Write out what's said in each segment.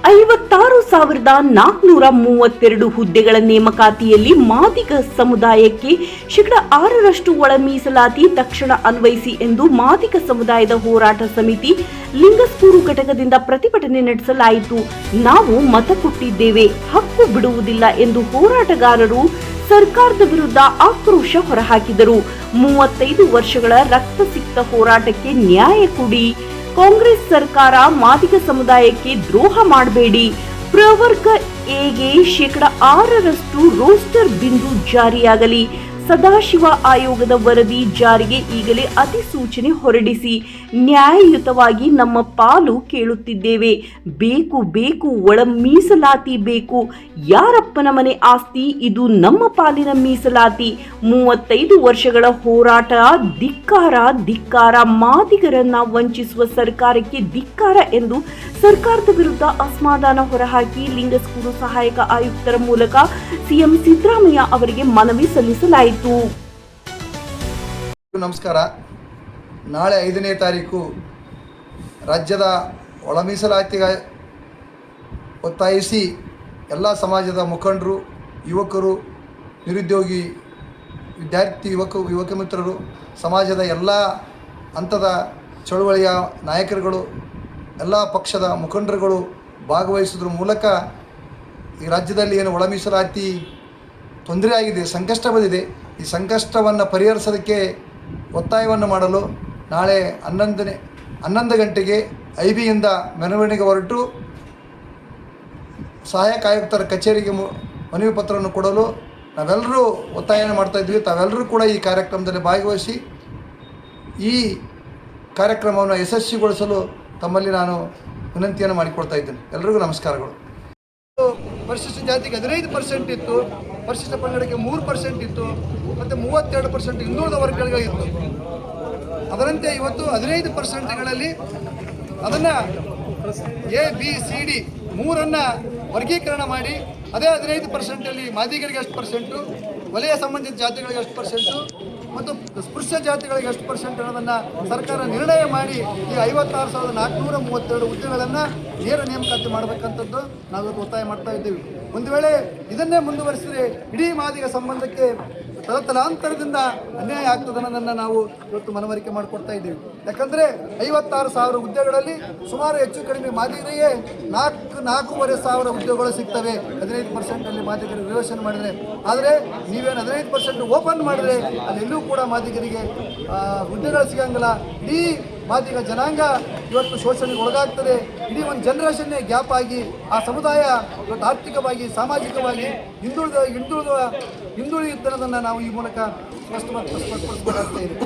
56,432 ಹುದ್ದೆಗಳ ನೇಮಕಾತಿಯಲ್ಲಿ ಮಾದಿಗ ಸಮುದಾಯಕ್ಕೆ 6% ಒಳ ಮೀಸಲಾತಿ ತಕ್ಷಣ ಅನ್ವಯಿಸಿ ಎಂದು ಮಾದಿಗ ಸಮುದಾಯದ ಹೋರಾಟ ಸಮಿತಿ ಲಿಂಗಸ್ಕೂರು ಘಟಕದಿಂದ ಪ್ರತಿಭಟನೆ ನಡೆಸಲಾಯಿತು. ನಾವು ಮತ ಕೊಟ್ಟಿದ್ದೇವೆ, ಹಕ್ಕು ಬಿಡುವುದಿಲ್ಲ ಎಂದು ಹೋರಾಟಗಾರರು ಸರ್ಕಾರದ ವಿರುದ್ಧ ಆಕ್ರೋಶ ಹೊರಹಾಕಿದರು. 35 ವರ್ಷಗಳ ರಕ್ತಸಿಕ್ತ ಹೋರಾಟಕ್ಕೆ ನ್ಯಾಯ ಕೊಡಿ. ಕಾಂಗ್ರೆಸ್ ಸರ್ಕಾರ ಮಾದಿಗ ಸಮುದಾಯಕ್ಕೆ ದ್ರೋಹ ಮಾಡಬೇಡಿ. ಪ್ರವರ್ಗ ಎಗೆ 6% ರೋಸ್ಟರ್ ಬಿಂದು ಜಾರಿಯಾಗಲಿ. ಸದಾಶಿವ ಆಯೋಗದ ವರದಿ ಜಾರಿಗೆ ಈಗಲೇ ಅಧಿಸೂಚನೆ ಹೊರಡಿಸಿ. ನ್ಯಾಯಯುತವಾಗಿ ನಮ್ಮ ಪಾಲು ಕೇಳುತ್ತಿದ್ದೇವೆ. ಬೇಕು ಬೇಕು ಒಳ ಮೀಸಲಾತಿ ಬೇಕು. ಯಾರಪ್ಪನ ಮನೆ ಆಸ್ತಿ, ಇದು ನಮ್ಮ ಪಾಲಿನ ಮೀಸಲಾತಿ. 35 ವರ್ಷಗಳ ಹೋರಾಟ ಧಿಕ್ಕಾರ ಧಿಕ್ಕಾರ. ಮಾದಿಗರನ್ನ ವಂಚಿಸುವ ಸರ್ಕಾರಕ್ಕೆ ಧಿಕ್ಕಾರ ಎಂದು ಸರ್ಕಾರದ ವಿರುದ್ಧ ಅಸಮಾಧಾನ ಹೊರಹಾಕಿ ಲಿಂಗಸ್ಕೂರು ಸಹಾಯಕ ಆಯುಕ್ತರ ಮೂಲಕ ಸಿಎಂ ಸಿದ್ದರಾಮಯ್ಯ ಅವರಿಗೆ ಮನವಿ ಸಲ್ಲಿಸಲಾಯಿತು. ನಮಸ್ಕಾರ. ನಾಳೆ 5ನೇ ತಾರೀಕು ರಾಜ್ಯದ ಒಳ ಮೀಸಲಾತಿಗೆ ಒತ್ತಾಯಿಸಿ ಎಲ್ಲ ಸಮಾಜದ ಮುಖಂಡರು, ಯುವಕರು, ನಿರುದ್ಯೋಗಿ ವಿದ್ಯಾರ್ಥಿ ಯುವಕ ಮಿತ್ರರು, ಸಮಾಜದ ಎಲ್ಲ ಹಂತದ ಚಳುವಳಿಯ ನಾಯಕರುಗಳು, ಎಲ್ಲ ಪಕ್ಷದ ಮುಖಂಡರುಗಳು ಭಾಗವಹಿಸೋದ್ರ ಮೂಲಕ ಈ ರಾಜ್ಯದಲ್ಲಿ ಏನು ಒಳ ಮೀಸಲಾತಿ ತೊಂದರೆ ಆಗಿದೆ, ಸಂಕಷ್ಟ ಬಂದಿದೆ, ಈ ಸಂಕಷ್ಟವನ್ನು ಪರಿಹರಿಸೋದಕ್ಕೆ ಒತ್ತಾಯವನ್ನು ಮಾಡಲು ನಾಳೆ 11 ಗಂಟೆಗೆ ಐಬಿಯಿಂದ ಮೆರವಣಿಗೆ ಹೊರಟು ಸಹಾಯಕ ಆಯುಕ್ತರ ಕಚೇರಿಗೆ ಮನವಿ ಪತ್ರವನ್ನು ಕೊಡಲು ನಾವೆಲ್ಲರೂ ಒತ್ತಾಯವನ್ನು ಮಾಡ್ತಾಯಿದ್ವಿ. ತಾವೆಲ್ಲರೂ ಕೂಡ ಈ ಕಾರ್ಯಕ್ರಮದಲ್ಲಿ ಭಾಗವಹಿಸಿ ಈ ಕಾರ್ಯಕ್ರಮವನ್ನು ಯಶಸ್ವಿಗೊಳಿಸಲು ತಮ್ಮಲ್ಲಿ ನಾನು ವಿನಂತಿಯನ್ನು ಮಾಡಿಕೊಡ್ತಾ ಇದ್ದೇನೆ. ಎಲ್ಲರಿಗೂ ನಮಸ್ಕಾರಗಳು. ಪರಿಶಿಷ್ಟ ಜಾತಿಗೆ 15% ಇತ್ತು, ಪರಿಶಿಷ್ಟ ಪಂಗಡಕ್ಕೆ 3% ಇತ್ತು, ಮತ್ತು 32% ಹಿಂದುಳಿದ ವರ್ಗಗಳಿಗೆ ಇತ್ತು. ಅದರಂತೆ ಇವತ್ತು 15%ಗಳಲ್ಲಿ ಅದನ್ನು ABCD 3 ವರ್ಗೀಕರಣ ಮಾಡಿ, ಅದೇ 15%ಅಲ್ಲಿ ಮಾದಿಗರಿಗೆ ಎಷ್ಟು ಪರ್ಸೆಂಟು, ವಲಯ ಸಂಬಂಧಿತ ಜಾತಿಗಳಿಗೆ ಎಷ್ಟು ಪರ್ಸೆಂಟು ಮತ್ತು ಸ್ಪೃಶ್ಯ ಜಾತಿಗಳಿಗೆ ಎಷ್ಟು ಪರ್ಸೆಂಟ್ ಅನ್ನೋದನ್ನು ಸರ್ಕಾರ ನಿರ್ಣಯ ಮಾಡಿ ಈ 56,432 ಹುದ್ದೆಗಳನ್ನು ನೇರ ನೇಮಕಾತಿ ಮಾಡಬೇಕಂತದ್ದು ನಾವು ಒತ್ತಾಯ ಮಾಡ್ತಾ ಇದ್ದೀವಿ. ಒಂದು ವೇಳೆ ಇದನ್ನೇ ಮುಂದುವರಿಸಿದರೆ ಇಡೀ ಮಾದಿಗ ಸಂಬಂಧಕ್ಕೆ ತಲತಲಾಂತರದಿಂದ ಅನ್ಯಾಯ ಆಗ್ತದೆ ಅನ್ನೋದನ್ನು ನಾವು ಇವತ್ತು ಮನವರಿಕೆ ಮಾಡಿಕೊಡ್ತಾ ಇದ್ದೀವಿ. ಯಾಕಂದರೆ 56,000 ಹುದ್ದೆಗಳಲ್ಲಿ ಸುಮಾರು ಹೆಚ್ಚು ಕಡಿಮೆ ಮಾದಿಗರಿಗೆ 4,500 ಹುದ್ದೆಗಳು ಸಿಗ್ತವೆ 15%ಅಲ್ಲಿ ಮಾದಿಗರಿಗೆ ರಿಸರ್ವೇಷನ್ ಮಾಡಿದರೆ. ಆದರೆ ನೀವೇನು 15% ಓಪನ್ ಮಾಡಿದರೆ ಅಲ್ಲೆಲ್ಲೂ ಕೂಡ ಮಾದಿಗರಿಗೆ ಹುದ್ದೆಗಳು ಸಿಗಂಗಿಲ್ಲ. ಇಡೀ ಮಾದಿಗ ಜನಾಂಗ ಇವತ್ತು ಶೋಷಣೆಗೆ ಒಳಗಾಗ್ತದೆ. ಇಡೀ ಒಂದು ಜನರೇಷನ್ನೇ ಗ್ಯಾಪ್ ಆಗಿ ಆ ಸಮುದಾಯ ಇವತ್ತು ಆರ್ಥಿಕವಾಗಿ, ಸಾಮಾಜಿಕವಾಗಿ ಹಿಂದುಳಿಯುತ್ತನ್ನೋದನ್ನು ನಾವು ಈ ಮೂಲಕ ಸ್ಪಷ್ಟಪಡಿಸಬೇಕಾಗ್ತಾ ಇದೆ.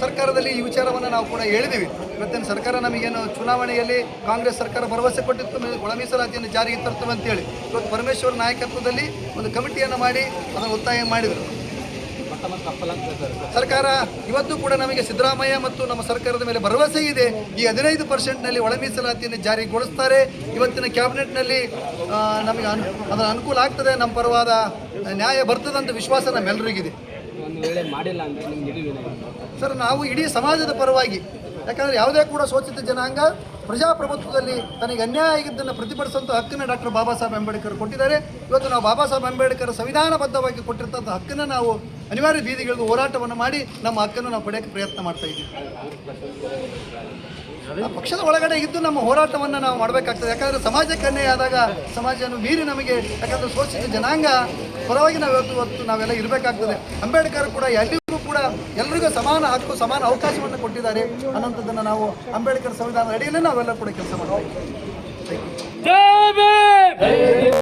ಸರ್ಕಾರದಲ್ಲಿ ಈ ವಿಚಾರವನ್ನು ನಾವು ಕೂಡ ಹೇಳಿದ್ದೀವಿ. ಇವತ್ತಿನ ಸರ್ಕಾರ ನಮಗೇನು ಚುನಾವಣೆಯಲ್ಲಿ ಕಾಂಗ್ರೆಸ್ ಸರ್ಕಾರ ಭರವಸೆ ಕೊಟ್ಟಿತ್ತು, ಒಳ ಮೀಸಲಾತಿಯನ್ನು ಜಾರಿಗೆ ತರ್ತವೆ ಅಂತೇಳಿ. ಇವತ್ತು ಪರಮೇಶ್ವರ್ ನಾಯಕತ್ವದಲ್ಲಿ ಒಂದು ಕಮಿಟಿಯನ್ನು ಮಾಡಿ ಅದನ್ನು ಒತ್ತಾಯ ಮಾಡಿದರು. ಸರ್ಕಾರ ಇವತ್ತು ಕೂಡ ನಮಗೆ ಸಿದ್ದರಾಮಯ್ಯ ಮತ್ತು ನಮ್ಮ ಸರ್ಕಾರದ ಮೇಲೆ ಭರವಸೆ ಇದೆ. ಈ 15%ನಲ್ಲಿ ಒಳ ಮೀಸಲಾತಿಯನ್ನು ಜಾರಿಗೊಳಿಸ್ತಾರೆ. ಇವತ್ತಿನ ಕ್ಯಾಬಿನೆಟ್ನಲ್ಲಿ ನಮಗೆ ಅದರ ಅನುಕೂಲ ಆಗ್ತದೆ, ನಮ್ಮ ಪರವಾದ ನ್ಯಾಯ ಬರ್ತದಂತ ವಿಶ್ವಾಸ ನಮ್ಮೆಲ್ಲರಿಗಿದೆ. ಸರ್, ನಾವು ಇಡೀ ಸಮಾಜದ ಪರವಾಗಿ, ಯಾಕಂದರೆ ಯಾವುದೇ ಕೂಡ ಶೋಷಿತ ಜನಾಂಗ ಪ್ರಜಾಪ್ರಭುತ್ವದಲ್ಲಿ ತನಗೆ ಅನ್ಯಾಯ ಆಗಿದ್ದನ್ನು ಪ್ರತಿಭಟಿಸುವಂಥ ಹಕ್ಕನ್ನು ಡಾಕ್ಟರ್ ಬಾಬಾ ಸಾಹೇಬ್ ಅಂಬೇಡ್ಕರ್ ಕೊಟ್ಟಿದ್ದಾರೆ. ಇವತ್ತು ನಾವು ಬಾಬಾ ಸಾಹೇಬ್ ಅಂಬೇಡ್ಕರ್ ಸಂವಿಧಾನಬದ್ಧವಾಗಿ ಕೊಟ್ಟಿರ್ತಂಥ ಹಕ್ಕನ್ನು ನಾವು ಅನಿವಾರ್ಯ ಬೀದಿಗಳಿಗೂ ಹೋರಾಟವನ್ನು ಮಾಡಿ ನಮ್ಮ ಹಕ್ಕನ್ನು ನಾವು ಪಡೆಯೋಕ್ಕೆ ಪ್ರಯತ್ನ ಮಾಡ್ತಾ ಇದ್ದೀವಿ. ಪಕ್ಷದ ಒಳಗಡೆ ಇದ್ದು ನಮ್ಮ ಹೋರಾಟವನ್ನು ನಾವು ಮಾಡಬೇಕಾಗ್ತದೆ. ಯಾಕಂದರೆ ಸಮಾಜಕ್ಕೆ ಅನ್ಯಾಯ ಆದಾಗ ಸಮಾಜವನ್ನು ಮೀರಿ ನಮಗೆ, ಯಾಕಂದರೆ ಶೋಷಿತ ಜನಾಂಗ ಪರವಾಗಿ ನಾವು ಇವತ್ತು ನಾವೆಲ್ಲ ಇರಬೇಕಾಗ್ತದೆ. ಅಂಬೇಡ್ಕರ್ ಕೂಡ ಎಲ್ಲಿಗೂ ಕೂಡ ಎಲ್ಲರಿಗೂ ಸಮಾನ ಹಕ್ಕು, ಸಮಾನ ಅವಕಾಶವನ್ನು ಕೊಟ್ಟಿದ್ದಾರೆ ಅನ್ನೋಂಥದ್ದನ್ನು ನಾವು ಅಂಬೇಡ್ಕರ್ ಸಂವಿಧಾನದ ಅಡಿಯಲ್ಲೇ ನಾವೆಲ್ಲ ಕೂಡ ಕೆಲಸ ಮಾಡ್ತಾ ಇದ್ದೀವಿ.